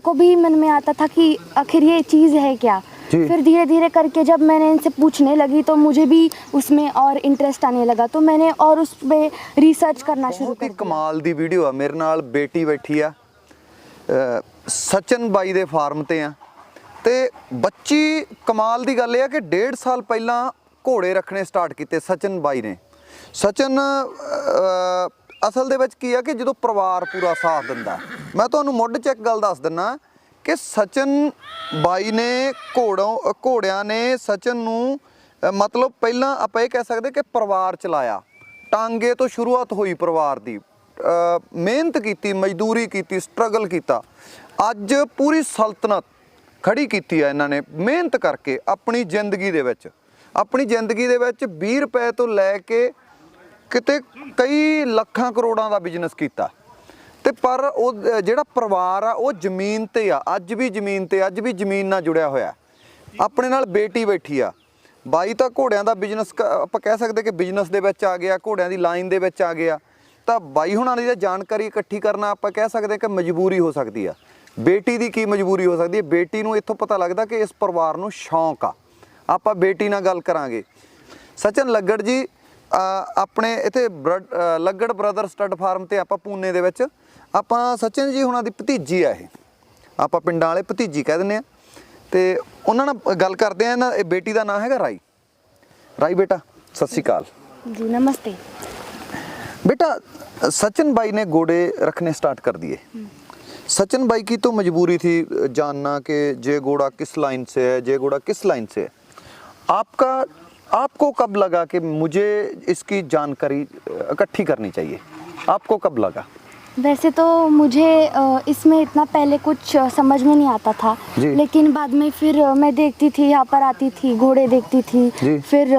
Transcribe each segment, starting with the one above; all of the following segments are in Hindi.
को भी मन में आता था कि आखिर ये चीज़ है क्या। फिर धीरे धीरे करके जब मैंने इनसे पूछने लगी तो मुझे भी उसमें और इंटरेस्ट आने लगा, तो मैंने और उस पे रिसर्च करना शुरू कर दिया। कमाल दी वीडियो आ। मेरे नाल बेटी बैठी आ, सचिन बाई दे फार्म ते आ ते बच्ची कमाल दी गल है कि 1.5 साल पहला घोड़े रखने स्टार्ट किए सचिन बाई ने। सचिन असल दे विच की है कि जो परिवार पूरा साथ दिंदा। मैं तुहानूं मुੱਢ च एक गल दस दिना कि सचिन बाई ने घोड़ियां ने सचिन नूं मतलब पहला आपां कह सकते कि परिवार चलाया। टांगे तो शुरुआत हुई परिवार की, मेहनत की, मजदूरी की, स्ट्रगल किया। अज पूरी सल्तनत खड़ी की है इन्होंने मेहनत करके अपनी जिंदगी दे विच। अपनी जिंदगी दे विच 20 रुपए तो लैके किते कई लखां करोड़ां दा बिजनेस किया। ते पर वो जिहड़ा परिवार आ वो जमीन ते आ, अज भी जमीन ते, अज भी जमीन नाल जुड़िया होया। अपने नाल बेटी बैठी आ। बाई तां घोड़ियां दा बिजनेस आपां कह सकते कि बिजनेस दे विच आ गया, घोड़ियां दी लाइन दे विच आ गया। तां बाई हुणां दी जानकारी इकट्ठी करना आपां कह सकते कि मजबूरी हो सकती है। बेटी दी की मजबूरी हो सकती है? बेटी नूं इत्थों पता लगदा कि इस परिवार नूं शौक आ। आपां बेटी नाल गल करांगे। सचिन लग्गड़ जी अपने इत्थे लग्गड़ ब्रदर स्टड फार्म ते आपां पूने दे विच आपां सचिन जी हुणां दी भतीजी आ। इह आपां पिंडां वाले भतीजी कह दिंदे आ। ते उन्हां नाल गल करदे आ। इन्हां बेटी दा नाम हैगा राई। राई बेटा सत श्री अकाल जी। नमस्ते बेटा। सचिन बाई ने घोड़े रखने स्टार्ट कर दिए। सचिन बाई की तो मजबूरी थी जानना कि जे घोड़ा किस लाइन से है, जे घोड़ा किस लाइन से है। आपको कब लगा कि मुझे इसकी जानकारी इकट्ठी करनी चाहिए? आपको कब लगा? वैसे तो मुझे इसमें इतना पहले कुछ समझ में नहीं आता था, लेकिन बाद में फिर मैं देखती थी, यहाँ पर आती थी, घोड़े देखती थी। फिर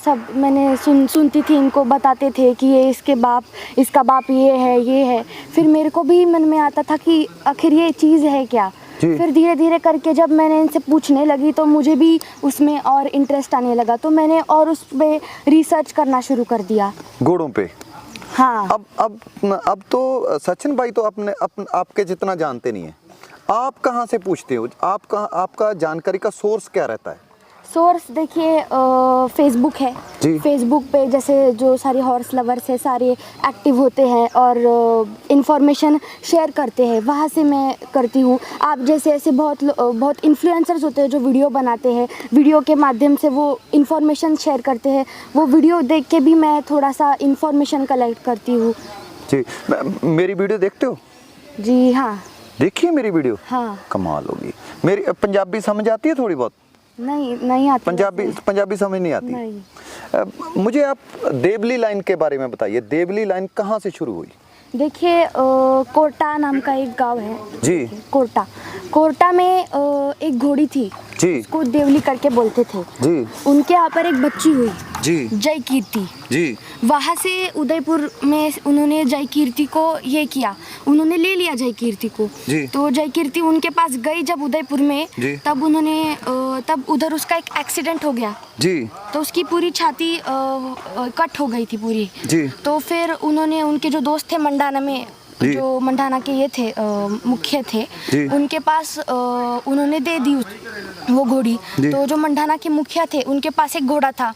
सब मैंने सुनती थी, इनको बताते थे कि ये इसका बाप ये है। फिर मेरे को भी मन में आता था कि आखिर ये चीज़ है क्या। फिर धीरे धीरे करके जब मैंने इनसे पूछने लगी तो मुझे भी उसमें और इंटरेस्ट आने लगा, तो मैंने और उस पे रिसर्च करना शुरू कर दिया घोड़ों पे। हाँ। अब तो सचिन बाई तो आपके जितना जानते नहीं है। आप कहाँ से पूछते हो? आपका जानकारी का सोर्स क्या रहता है? सोर्स देखिए फेसबुक है। फेसबुक पे जैसे जो सारे हॉर्स लवर्स है सारे एक्टिव होते हैं और इन्फॉर्मेशन शेयर करते हैं, वहाँ से मैं करती हूँ। आप जैसे ऐसे बहुत इन्फ्लुएंसर्स होते हैं जो वीडियो बनाते हैं, वीडियो के माध्यम से वो इन्फॉर्मेशन शेयर करते हैं। वो वीडियो देख के भी मैं थोड़ा सा इन्फॉर्मेशन कलेक्ट करती हूँ। जी। मेरी वीडियो देखते हो? जी हाँ। देखिए मेरी वीडियो। हाँ। कमाल होगी। मेरी पंजाबी समझ आती है थोड़ी बहुत? नहीं आती। पंजाबी समझ नहीं आती? नहीं। मुझे आप देवली लाइन के बारे में बताइए। देवली लाइन कहाँ से शुरू हुई? देखिए कोटा नाम का एक गांव है जी। कोटा में एक घोड़ी थी जी, उसको देवली करके बोलते थे जी। उनके यहाँ पर एक बच्ची हुई जी, जय कीर्ति जी। वहाँ से उदयपुर में उन्होंने जय कीर्ति को ये किया, उन्होंने ले लिया जय कीर्ति को जी। तो जय कीर्ति उनके पास गई जब उदयपुर में, तब उधर उसका एक एक्सीडेंट हो गया जी। तो उसकी पूरी छाती कट हो गई थी पूरी जी। तो फिर उन्होंने, उनके जो दोस्त थे मंडाना में, जो मंडाना के ये थे मुख्य थे, उनके पास उन्होंने दे दी वो घोड़ी। तो जो मंडाना के मुखिया थे उनके पास एक घोड़ा था,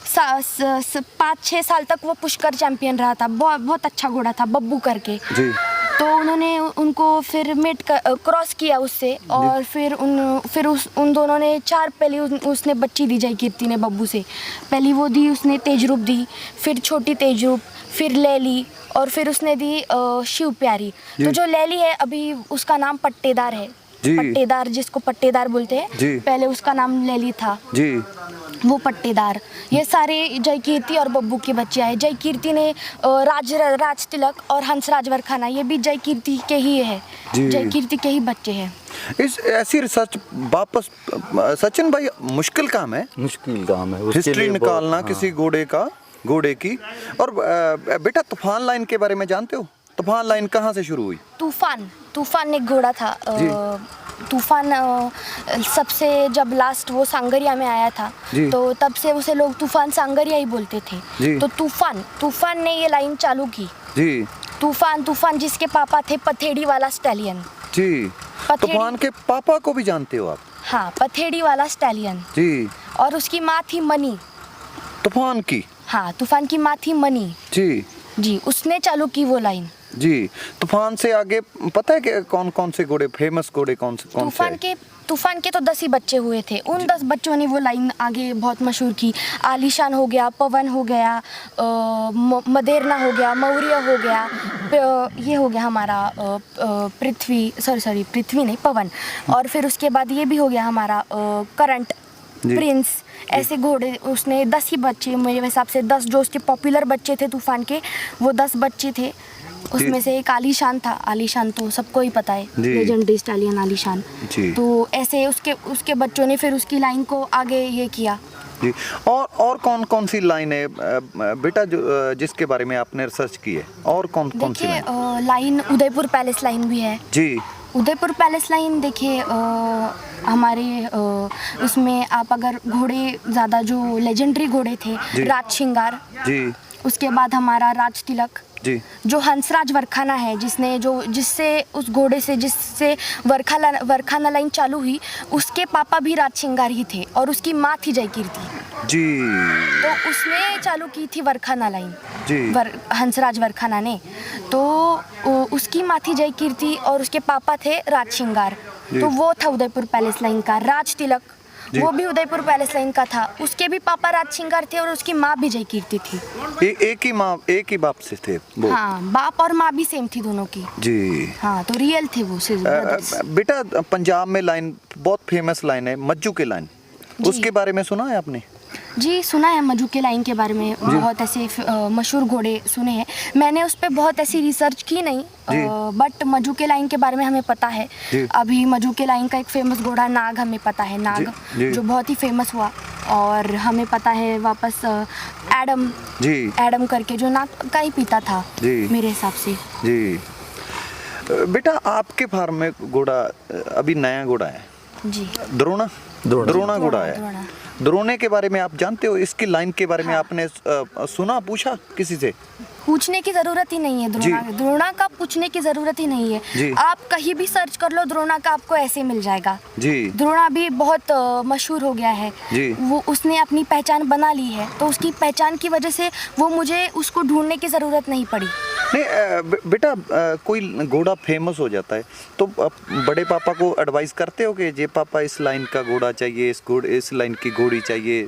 5-6 साल तक वो पुष्कर चैंपियन रहा था, बहुत अच्छा घोड़ा था, बब्बू करके जी। तो उन्होंने उनको फिर क्रॉस किया उससे, और फिर उन दोनों ने 4 पहले उसने बच्ची दी जय कीर्ति ने बब्बू से। पहली वो दी उसने तेजरूप दी, फिर छोटी तेजरूप, फिर लैली, और फिर उसने दी शिव प्यारी। तो जो लैली है अभी उसका नाम पट्टेदार है, पट्टेदार जिसको पट्टेदार बोलते हैं, पहले उसका नाम लैली था जी। वो पट्टेदार। ये सारे जय कीर्ति और बब्बू के बच्चे आए। जय कीर्ति ने राज तिलक और हंसराज वरखाना, ये भी जय कीर्ति के ही है, जय कीर्ति के ही बच्चे हैं। इस ऐसी रिसर्च वापस सचिन भाई मुश्किल काम है, हिस्ट्री निकालना किसी घोड़े की। और बेटा तूफान लाइन के बारे में जानते हो? तूफान लाइन कहाँ से शुरू हुई? तूफान एक घोड़ा था। तूफान सबसे जब लास्ट वो सांगरिया में आया था तो तब से उसे लोग तूफान सांगरिया ही बोलते थे। तो तूफान ने ये लाइन चालू की जी। तूफान जिसके पापा थे पथेड़ी वाला स्टैलियन जी। तूफान के पापा को भी जानते हो आप? हाँ, पथेड़ी वाला स्टैलियन। जी। और उसकी माँ थी मनी। तूफान की? हाँ, तूफान की माँ थी मनी। जी जी, उसने चालू की वो लाइन। जी। तूफान से आगे पता है कि कौन कौन से घोड़े, फेमस घोड़े कौन से तूफान के तो 10 ही बच्चे हुए थे। उन 10 बच्चों ने वो लाइन आगे बहुत मशहूर की। आलीशान हो गया, पवन हो गया, मदेरना हो गया, मौर्य हो गया, ये हो गया हमारा पृथ्वी नहीं, पवन। और फिर उसके बाद ये भी हो गया हमारा करंट, प्रिंस। ऐसे घोड़े उसने 10 ही बच्चे, मेरे हिसाब से 10 जो उसके पॉपुलर बच्चे थे तूफान के, वो 10 बच्चे थे। उसमें से एक आलीशान था। आलीशान तो सबको ही पता है, लेजेंडरी स्टैलियन आलीशान। तो ऐसे उसके बच्चों ने फिर उसकी लाइन को आगे ये किया। जी। और कौन कौन सी लाइन है बेटा जो जिसके बारे में आपने रिसर्च की है? और कौन कौन सी लाइन? उदयपुर पैलेस लाइन भी है जी। उदयपुर पैलेस लाइन देखिए, हमारे उसमें आप अगर घोड़े ज़्यादा जो लेजेंडरी घोड़े थे, राज श्रृंगार जी, उसके बाद हमारा राज तिलक जी, जो हंसराज वरखाना है, जिससे उस घोड़े से जिससे वरखाना लाइन चालू हुई, उसके पापा भी राज श्रृंगार ही थे और उसकी माँ थी जयकीर्ति जी। तो उसने चालू की थी वरखाना लाइन जी, हंसराज वरखाना ने। तो उसकी माँ थी जयकीर्ति और उसके पापा थे राज श्रृंगार। तो वो था उदयपुर पैलेस लाइन का। राज तिलक वो भी उदयपुर पैलेस लाइन का था। उसके भी पापा राज श्रृंगार थे और उसकी माँ भी जयकीर्ति थी। एक ही बाप से थे वो? हाँ, बाप और माँ भी सेम थी दोनों की जी। हाँ, तो रियल थे वो बेटा। पंजाब में लाइन बहुत फेमस लाइन है, मज्जू के लाइन, उसके बारे में सुना है आपने? जी, सुना है मज्जू के लाइन के बारे में। बहुत ऐसे मशहूर घोड़े सुने हैं। मैंने उस पर बहुत ऐसी रिसर्च की नहीं, बट मज्जू के लाइन के बारे में हमें पता है। अभी मज्जू के लाइन का एक फेमस घोड़ा नाग हमें पता है, नाग जो बहुत ही फेमस हुआ। और हमें पता है वापस एडम करके जो नाग का ही पीता था मेरे हिसाब से जी। बेटा आपके फार्म में घोड़ा अभी नया घोड़ा है जी, द्रोणा घोड़ा है। द्रोणे के बारे में आप जानते हो? इसकी लाइन के बारे में आपने सुना, पूछा किसी से? पूछने की जरूरत ही नहीं है। द्रोणा का पूछने की जरूरत ही नहीं है। आप कहीं भी सर्च कर लो द्रोणा का, आपको ऐसे मिल जाएगा जी। द्रोणा भी बहुत मशहूर हो गया है जी। वो उसने अपनी पहचान बना ली है, तो उसकी पहचान की वजह से वो मुझे उसको ढूंढने की जरूरत नहीं पड़ी। नहीं बेटा, कोई घोड़ा फेमस हो जाता है तो बड़े पापा को एडवाइस करते हो कि जे पापा इस लाइन का घोड़ा चाहिए, इस लाइन की घोड़ी चाहिए,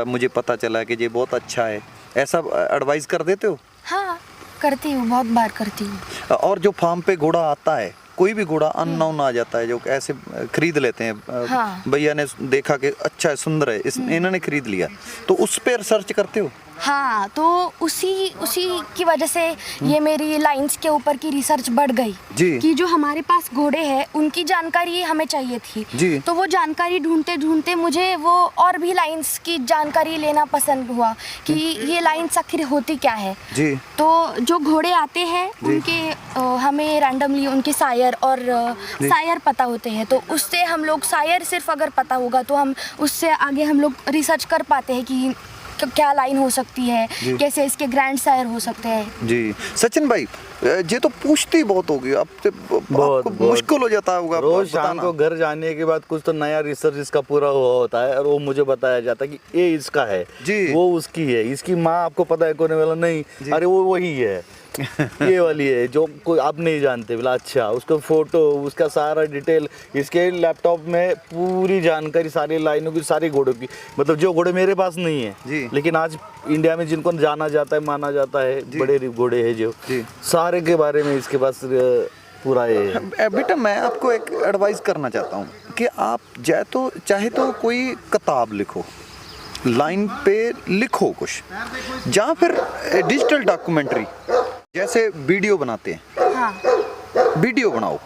मुझे पता चला कि ये बहुत अच्छा है, ऐसा एडवाइस कर देते हो? हाँ, करती हूँ, बहुत बार करती हूँ। और जो फार्म पे घोड़ा आता है, कोई भी घोड़ा अननोन आ जाता है जो ऐसे खरीद लेते हैं, हाँ। भैया ने देखा कि अच्छा है, सुंदर है, इन्होंने खरीद लिया, तो उस पर रिसर्च करते हो? हाँ, तो उसी की वजह से ये मेरी लाइंस के ऊपर की रिसर्च बढ़ गई कि जो हमारे पास घोड़े हैं उनकी जानकारी हमें चाहिए थी जी। तो वो जानकारी ढूंढते ढूंढते मुझे वो और भी लाइंस की जानकारी लेना पसंद हुआ कि ये लाइंस आखिर होती क्या है जी। तो जो घोड़े आते हैं उनके हमें रैंडमली उनके सायर और सायर पता होते हैं, तो उससे हम लोग सायर सिर्फ अगर पता होगा तो हम उससे आगे हम लोग रिसर्च कर पाते हैं कि क्या लाइन हो सकती है, कैसे इसके ग्रैंड सायर हो सकते हैं जी। सचिन भाई, ये तो पूछती बहुत होगी आपसे, बहुत मुश्किल हो जाता होगा रोज शाम को घर जाने के बाद कुछ तो नया रिसर्च इसका पूरा हुआ होता है और वो मुझे बताया जाता है कि ये इसका है जी, वो उसकी है, इसकी माँ आपको पता है कौन वाला नहीं, अरे वो वही है ये वाली है जो कोई आप नहीं जानते। बोला अच्छा, उसका फोटो, उसका सारा डिटेल, इसके लैपटॉप में पूरी जानकारी सारी लाइनों की, सारी घोड़ों की, मतलब जो घोड़े मेरे पास नहीं है जी। लेकिन आज इंडिया में जिनको जाना जाता है, माना जाता है, बड़े घोड़े हैं जो सारे के बारे में इसके पास पूरा है। बेटा मैं आपको एक एडवाइस करना चाहता हूँ कि आप चाहे तो कोई किताब लिखो, लाइन पे लिखो कुछ, या फिर डिजिटल डॉक्यूमेंट्री जैसे वीडियो बनाते हैं, हाँ। वीडियो बनाओ,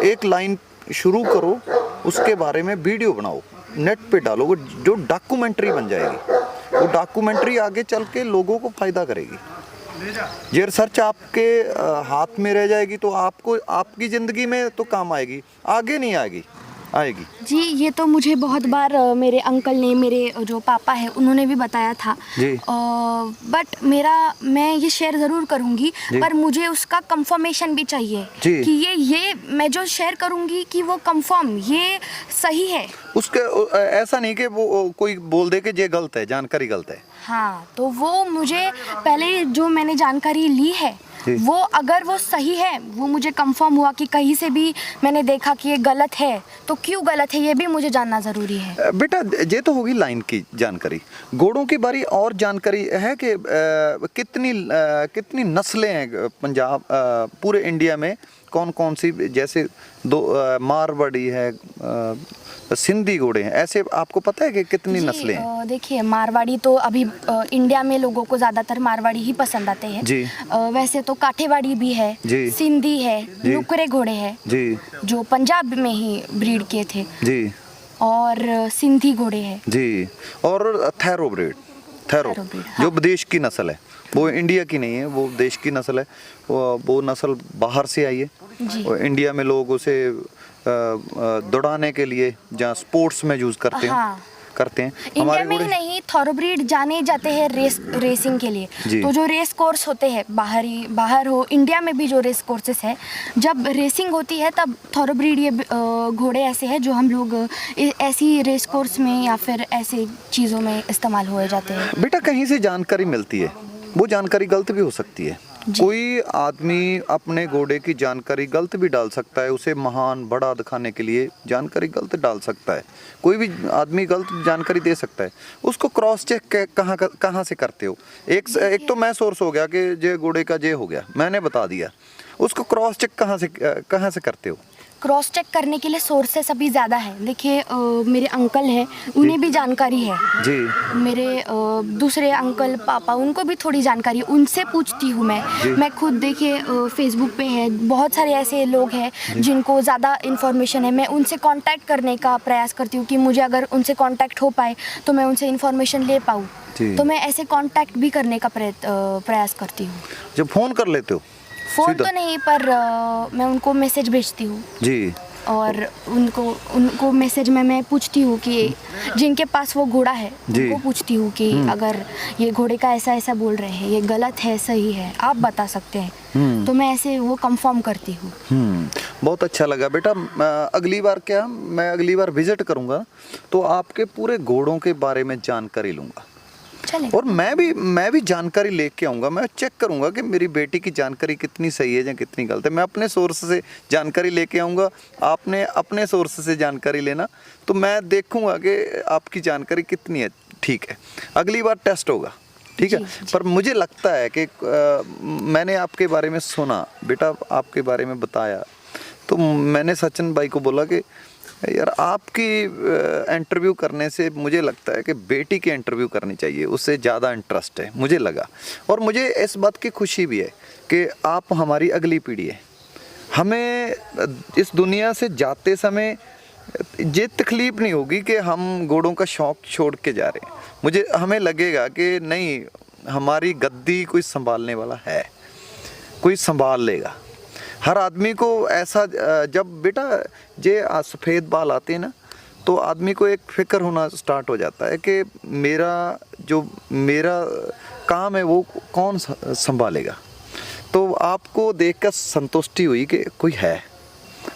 एक लाइन शुरू करो, उसके बारे में वीडियो बनाओ, नेट पे डालो, जो डॉक्यूमेंट्री बन जाएगी। वो डॉक्यूमेंट्री आगे चल के लोगों को फायदा करेगी। ये रिसर्च आपके हाथ में रह जाएगी तो आपको आपकी ज़िंदगी में तो काम आएगी, आगे नहीं आएगी। आएगी। जी, ये तो मुझे बहुत बार मेरे अंकल ने, मेरे जो पापा है उन्होंने भी बताया था जी। बट मैं ये शेयर ज़रूर करूँगी, पर मुझे उसका कंफर्मेशन भी चाहिए जी। कि ये मैं जो शेयर करूँगी कि वो कंफर्म ये सही है। उसके ऐसा नहीं कि वो कोई बोल दे कि ये गलत है, जानकारी गलत है। हाँ, तो वो मुझे पहले जो मैंने जानकारी ली है वो अगर वो सही है, वो मुझे कंफर्म हुआ कि कहीं से भी मैंने देखा कि ये गलत है, तो क्यों गलत है ये भी मुझे जानना ज़रूरी है। बेटा ये तो होगी लाइन की जानकारी, घोड़ों की बारी और जानकारी है कि कितनी नस्लें हैं पंजाब पूरे इंडिया में, कौन कौन सी, जैसे मारवाड़ी है, सिंधी घोड़े हैं, ऐसे आपको पता है कि कितनी नस्लें हैं? देखिए, मारवाड़ी तो अभी इंडिया में लोगों को ज़्यादातर मारवाड़ी ही पसंद आते हैं जी। वैसे तो काठेवाड़ी भी है जी। सिंधी है, जी। नुकरे घोड़े हैं जी जो पंजाब में ही ब्रीड किए थे जी और सिंधी घोड़े हैं जी, और थैरोब्रीड, थैरोब्रीड, हाँ। जो विदेश की नस्ल है, वो इंडिया की नहीं है, वो देश की नस्ल है, वो नस्ल बाहर से आई है। जी। और इंडिया में लोग उसे दौड़ाने के लिए जहाँ स्पोर्ट्स में यूज करते हैं, हाँ। करते हैं। इंडिया में ही घोड़े- नहीं, थॉरोब्रीड जाने जाते हैं रेसिंग के लिए। जी। तो जो रेस कोर्स होते हैं बाहर हो, इंडिया में भी जो रेस कोर्सेस है, जब रेसिंग होती है तब थॉरोब्रीड ये घोड़े ऐसे हैं जो हम लोग ऐसी रेस कोर्स में या फिर ऐसे चीज़ों में इस्तेमाल हुए जाते हैं। बेटा कहीं से जानकारी मिलती है, वो जानकारी गलत भी हो सकती है। कोई आदमी अपने घोड़े की जानकारी गलत भी डाल सकता है, उसे महान बड़ा दिखाने के लिए जानकारी गलत डाल सकता है। कोई भी आदमी गलत जानकारी दे सकता है, उसको क्रॉस चेक कहाँ से करते हो? एक तो मैं सोर्स हो गया कि जे घोड़े का जे हो गया, मैंने बता दिया, उसको क्रॉस चेक कहाँ से करते हो? क्रॉस चेक करने के लिए सोर्सेस अभी ज़्यादा है। देखिए, मेरे अंकल हैं, उन्हें भी जानकारी है जी। मेरे दूसरे अंकल पापा, उनको भी थोड़ी जानकारी, उनसे पूछती हूँ मैं खुद। देखिए, फेसबुक पे है, बहुत सारे ऐसे लोग हैं जिनको ज़्यादा इन्फॉर्मेशन है, मैं उनसे कांटेक्ट करने का प्रयास करती हूँ कि मुझे अगर उनसे कांटेक्ट हो पाए तो मैं उनसे इन्फॉर्मेशन ले पाऊँ। तो मैं ऐसे कांटेक्ट भी करने का प्रयास करती हूँ। जब फोन कर लेते हो? फ़ोन तो नहीं, पर मैं उनको मैसेज भेजती हूँ जी। और उनको मैसेज में मैं पूछती हूँ कि जिनके पास वो घोड़ा है उनको पूछती हूँ कि अगर ये घोड़े का ऐसा ऐसा बोल रहे हैं, ये गलत है सही है, आप बता सकते हैं। तो मैं ऐसे वो कंफर्म करती हूँ। बहुत अच्छा लगा बेटा। अगली बार विजिट करूँगा तो आपके पूरे घोड़ों के बारे में जानकारी लूँगा, और मैं भी जानकारी लेके आऊँगा। मैं चेक करूँगा कि मेरी बेटी की जानकारी कितनी सही है या कितनी गलत है। मैं अपने सोर्स से जानकारी लेके आऊँगा, आपने अपने सोर्स से जानकारी लेना, तो मैं देखूँगा कि आपकी जानकारी कितनी है। ठीक है, अगली बार टेस्ट होगा, ठीक है। पर मुझे लगता है कि मैंने आपके बारे में सुना, बेटा आपके बारे में बताया, तो मैंने सचिन भाई को बोला कि यार आपकी इंटरव्यू करने से मुझे लगता है कि बेटी की इंटरव्यू करनी चाहिए, उससे ज़्यादा इंटरेस्ट है मुझे लगा। और मुझे इस बात की खुशी भी है कि आप हमारी अगली पीढ़ी है। हमें इस दुनिया से जाते समय ये तकलीफ़ नहीं होगी कि हम घोड़ों का शौक़ छोड़ के जा रहे हैं। हमें लगेगा कि नहीं, हमारी गद्दी कोई संभालने वाला है, कोई संभाल लेगा। हर आदमी को ऐसा, जब बेटा ये सफ़ेद बाल आते हैं ना, तो आदमी को एक फिक्र होना स्टार्ट हो जाता है कि मेरा काम है वो कौन संभालेगा। तो आपको देखकर संतुष्टि हुई कि कोई है।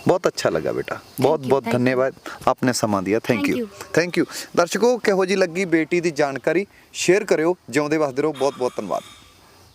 बहुत अच्छा लगा बेटा, बहुत बहुत धन्यवाद, आपने समा दिया। Thank you. दर्शकों, किहो जी लगी बेटी की जानकारी शेयर करो, जिउंदे वसदे रहो। बहुत बहुत धन्यवाद।